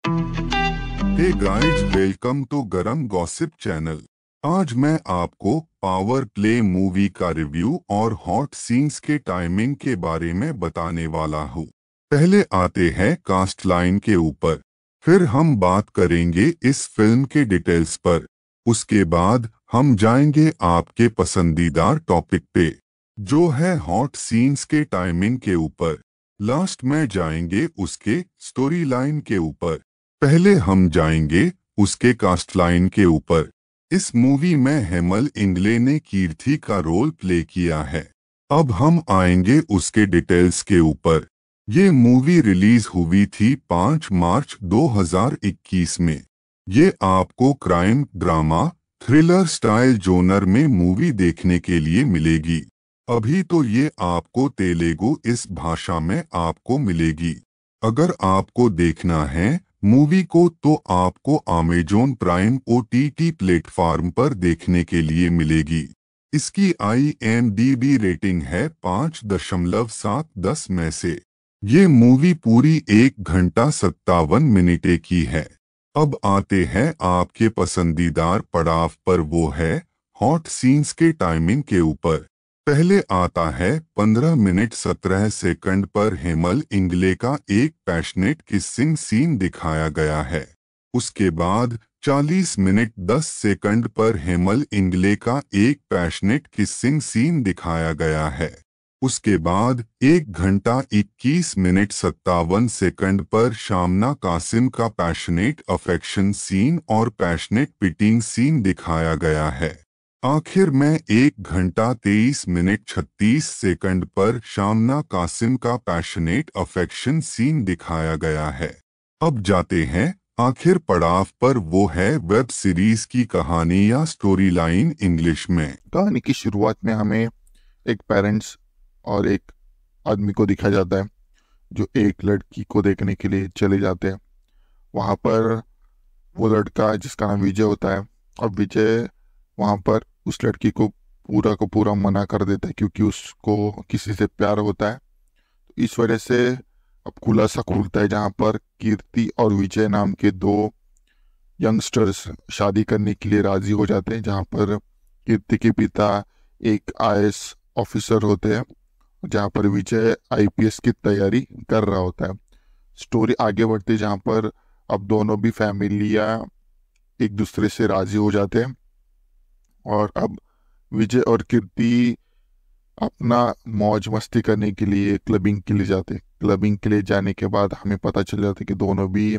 Hey guys, welcome to गरम gossip channel. आज मैं आपको पावर प्ले मूवी का रिव्यू और हॉट सीन्स के टाइमिंग के बारे में बताने वाला हूँ। पहले आते हैं कास्ट लाइन के ऊपर, फिर हम बात करेंगे इस फिल्म के डिटेल्स पर। उसके बाद हम जाएंगे आपके पसंदीदा टॉपिक पे, जो है हॉट सीन्स के टाइमिंग के ऊपर। लास्ट में जाएंगे उसके स्टोरी लाइन के ऊपर। पहले हम जाएंगे उसके कास्ट लाइन के ऊपर। इस मूवी में हेमल इंगले ने कीर्ति का रोल प्ले किया है। अब हम आएंगे उसके डिटेल्स के ऊपर। ये मूवी रिलीज हुई थी 5 मार्च 2021 में। ये आपको crime drama thriller style genre में मूवी देखने के लिए मिलेगी। अभी तो ये आपको तेलुगु इस भाषा में आपको मिलेगी। अगर आपको देखना है मूवी को तो आपको अमेज़न प्राइम OTT प्लेटफॉर्म पर देखने के लिए मिलेगी। इसकी IMDb रेटिंग है 5.7/10 में से। ये मूवी पूरी 1 घंटा 57 मिनट की है। अब आते हैं आपके पसंदीदार पड़ाव पर, वो है हॉट सीन्स के टाइमिंग के ऊपर। पहले आता है 15 मिनट 17 सेकंड पर हेमल इंगले का एक पैशनेट किसिंग सीन दिखाया गया है। उसके बाद 40 मिनट 10 सेकंड पर हेमल इंगले का एक पैशनेट किसिंग सीन दिखाया गया है। उसके बाद 1 घंटा 21 मिनट 57 सेकंड पर शामना कासिम का पैशनेट अफेक्शन सीन और पैशनेट पिटिंग सीन दिखाया गया है। आखिर में 1 घंटा 23 मिनट 36 सेकंड पर शामना कासिम का पैशनेट अफेक्शन सीन दिखाया गया है। अब जाते हैं आखिर पड़ाव पर, वो है वेब सीरीज की कहानी या स्टोरी लाइन इंग्लिश में। कहानी की शुरुआत में हमें एक पेरेंट्स और एक आदमी को दिखाया जाता है जो एक लड़की को देखने के लिए चले जाते हैं। वहाँ पर वो लड़का जिसका नाम विजय होता है, और विजय वहाँ पर उस लड़की को पूरा मना कर देता है क्योंकि उसको किसी से प्यार होता है। तो इस वजह से अब खुलासा खुलता है जहाँ पर कीर्ति और विजय नाम के दो यंगस्टर्स शादी करने के लिए राजी हो जाते हैं, जहाँ पर कीर्ति के पिता एक IAS ऑफिसर होते हैं, जहाँ पर विजय IPS की तैयारी कर रहा होता है। स्टोरी आगे बढ़ती है जहाँ पर अब दोनों भी फैमिलियाँ एक दूसरे से राजी हो जाते हैं, और अब विजय और कीर्ति अपना मौज मस्ती करने के लिए क्लबिंग के लिए जाते हैं। क्लबिंग के लिए जाने के बाद हमें पता चल जाता है कि दोनों भी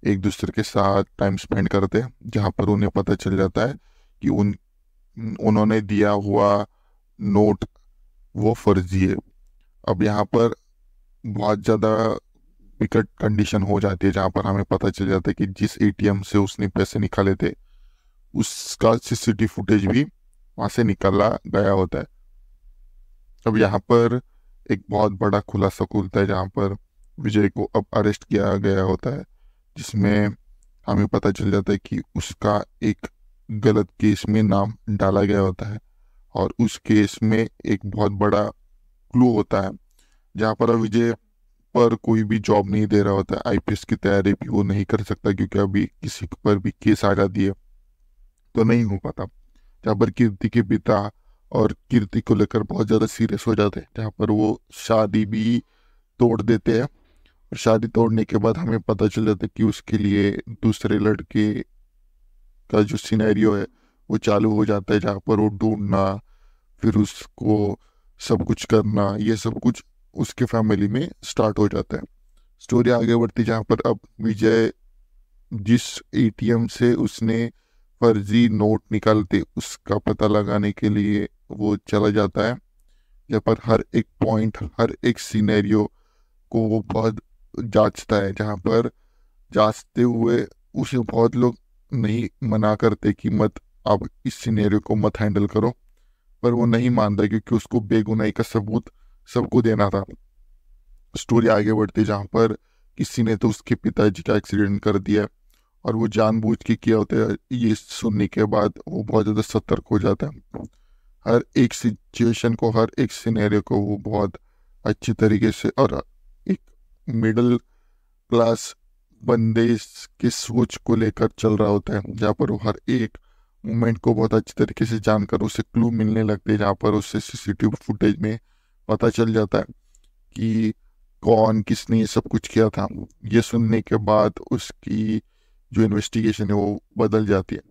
एक दूसरे के साथ टाइम स्पेंड करते हैं, जहाँ पर उन्हें पता चल जाता है कि उन्होंने दिया हुआ नोट वो फर्जी है। अब यहाँ पर बहुत ज़्यादा विकट कंडीशन हो जाती है, जहाँ पर हमें पता चल जाता है कि जिस ATM से उसने पैसे निकाले थे उसका CCTV फुटेज भी वहाँ से निकाला गया होता है। अब यहाँ पर एक बहुत बड़ा खुलासा खुलता है जहाँ पर विजय को अब अरेस्ट किया गया होता है, जिसमें हमें पता चल जाता है कि उसका एक गलत केस में नाम डाला गया होता है, और उस केस में एक बहुत बड़ा क्लू होता है जहाँ पर विजय पर कोई भी जॉब नहीं दे रहा होता है। IPS की तैयारी भी वो नहीं कर सकता क्योंकि अभी किसी पर भी केस आ जाती है तो नहीं हो पाता। जहाँ पर कीर्ति के पिता और कीर्ति को लेकर बहुत ज़्यादा सीरियस हो जाते हैं, जहाँ पर वो शादी भी तोड़ देते हैं। और शादी तोड़ने के बाद हमें पता चल जाता है कि उसके लिए दूसरे लड़के का जो सिनेरियो है वो चालू हो जाता है, जहाँ पर वो ढूंढना, फिर उसको सब कुछ करना, ये सब कुछ उसके फैमिली में स्टार्ट हो जाता है। स्टोरी आगे बढ़ती जहाँ पर अब विजय जिस ATM से उसने फर्जी नोट निकालते उसका पता लगाने के लिए वो चला जाता है, जहाँ पर हर एक पॉइंट, हर एक सिनेरियो को वो बहुत जांचता है, जहाँ पर जांचते हुए उसे बहुत लोग नहीं मना करते कि मत आप इस सिनेरियो को मत हैंडल करो, पर वो नहीं मानता क्योंकि उसको बेगुनाही का सबूत सबको देना था। स्टोरी आगे बढ़ती जहाँ पर किसी ने तो उसके पिताजी का एक्सीडेंट कर दिया और वो जानबूझ के किया होता है। ये सुनने के बाद वो बहुत ज़्यादा सतर्क हो जाता है। हर एक सिचुएशन को, हर एक सिनेरियो को वो बहुत अच्छी तरीके से और एक मिडिल क्लास बंदे की सोच को लेकर चल रहा होता है, जहाँ पर वो हर एक मोमेंट को बहुत अच्छी तरीके से जानकर उसे क्लू मिलने लगते हैं, जहाँ पर उसे सीसीटीवी फुटेज में पता चल जाता है कि कौन किसने ये सब कुछ किया था। ये सुनने के बाद उसकी जो इन्वेस्टिगेशन है वो बदल जाती है।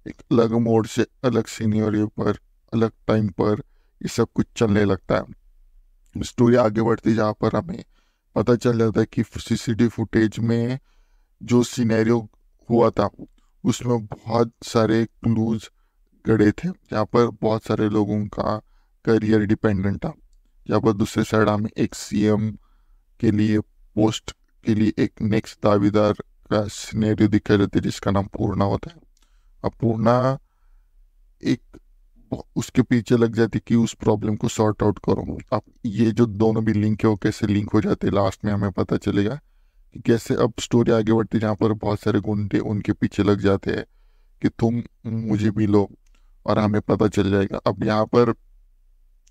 एक अलग मोड से अलग सिनेरियो पर अलग टाइम पर ये सब कुछ चलने लगता है। स्टोरी आगे बढ़ती जहाँ पर हमें पता चल जाता है कि सीसीटीवी फुटेज में जो सिनेरियो हुआ था उसमें बहुत सारे क्लूज गड़े थे, जहाँ पर बहुत सारे लोगों का करियर डिपेंडेंट था। जहाँ पर दूसरे साइड हमें एक सीएम के लिए पोस्ट के लिए एक नेक्स्ट दावेदार का सिनेरियो दिखाई देते जिसका नाम पूर्णा होता है। अब पूर्णा एक उसके पीछे लग जाती कि उस प्रॉब्लम को सॉर्ट आउट करो। अब ये जो दोनों भी लिंक है वो कैसे लिंक हो जाते लास्ट में हमें पता चलेगा कि कैसे अब स्टोरी आगे बढ़ती, जहाँ पर बहुत सारे गुंडे उनके पीछे लग जाते हैं कि तुम मुझे मिलो, और हमें पता चल जाएगा। अब यहाँ पर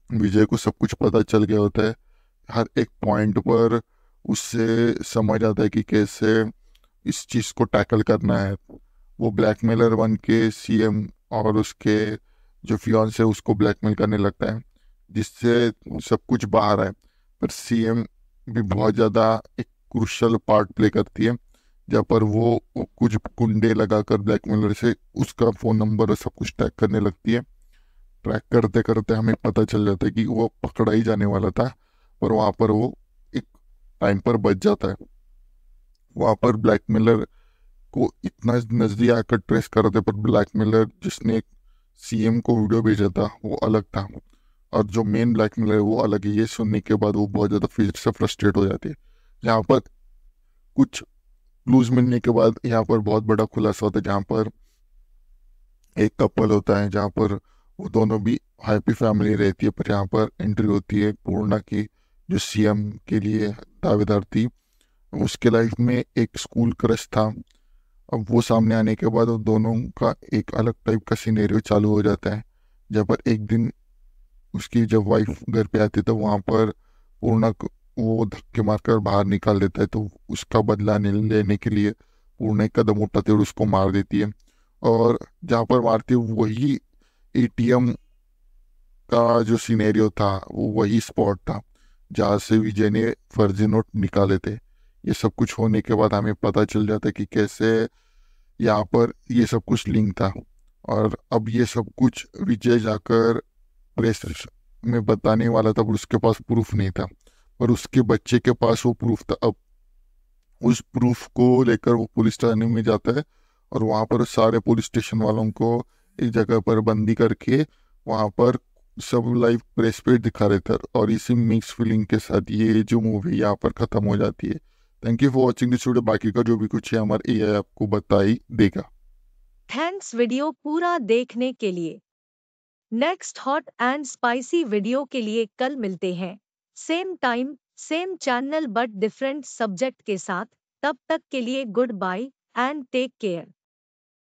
विजय को सब कुछ पता चल गया होता है। हर एक पॉइंट पर उससे समझ आता है कि कैसे इस चीज को टैकल करना है। वो ब्लैकमेलर बन के सीएम और उसके जो फियांसे है उसको ब्लैकमेल करने लगता है, जिससे सब कुछ बाहर आए। पर सीएम भी बहुत ज्यादा एक क्रूशल पार्ट प्ले करती है, जहाँ पर वो कुछ गुंडे लगाकर ब्लैकमेलर से उसका फोन नंबर और सब कुछ ट्रैक करने लगती है। ट्रैक करते करते हमें पता चल जाता है कि वो पकड़ा ही जाने वाला था, पर वहां पर वो एक टाइम पर बच जाता है। वहां पर ब्लैकमेलर को इतना नजदीक आकर ट्रेस करते, पर ब्लैकमेलर जिसने सीएम को वीडियो भेजा था वो अलग था, और जो मेन ब्लैकमेलर है वो अलग है। ये सुनने के बाद वो बहुत ज्यादा फिर से फ्रस्ट्रेट हो जाती है। यहाँ पर कुछ क्लूज मिलने के बाद यहाँ पर बहुत बड़ा खुलासा होता है, जहाँ पर एक कपल होता है, जहाँ पर वो दोनों भी हैप्पी फैमिली रहती है। पर यहाँ पर एंट्री होती है पूर्णा की, जो सीएम के लिए दावेदार थी। उसके लाइफ में एक स्कूल क्रश था। अब वो सामने आने के बाद वो दोनों का एक अलग टाइप का सिनेरियो चालू हो जाता है, जहाँ पर एक दिन उसकी जब वाइफ घर पे आती है तो वहाँ पर पूर्णा को वो धक्के मारकर बाहर निकाल देता है। तो उसका बदला लेने के लिए पूर्णा एक कदम उठाती है और उसको मार देती है। और जहाँ पर मारती है वही एटीएम का जो सिनेरियो था, वो वही स्पॉट था जहाँ से विजय ने फर्जी नोट निकाले थे। ये सब कुछ होने के बाद हमें पता चल जाता है कि कैसे यहाँ पर ये सब कुछ लिंक था। और अब ये सब कुछ विजय जाकर प्रेस में बताने वाला था, पर उसके पास प्रूफ नहीं था। पर उसके बच्चे के पास वो प्रूफ था। अब उस प्रूफ को लेकर वो पुलिस थाने में जाता है, और वहां पर सारे पुलिस स्टेशन वालों को एक जगह पर बंदी करके वहां पर सब लाइव प्रेस पे दिखा रहे थे। और इसी मिक्स फीलिंग के साथ ये जो मूवी यहाँ पर खत्म हो जाती है। Thank you for watching this video. बाकी का जो भी कुछ है हमारे एआई आपको बता ही देगा। थैंक्स वीडियो पूरा देखने के लिए। Next hot and spicy video के लिए कल मिलते हैं, same time same channel but different subject के साथ। तब तक के लिए good bye and take care.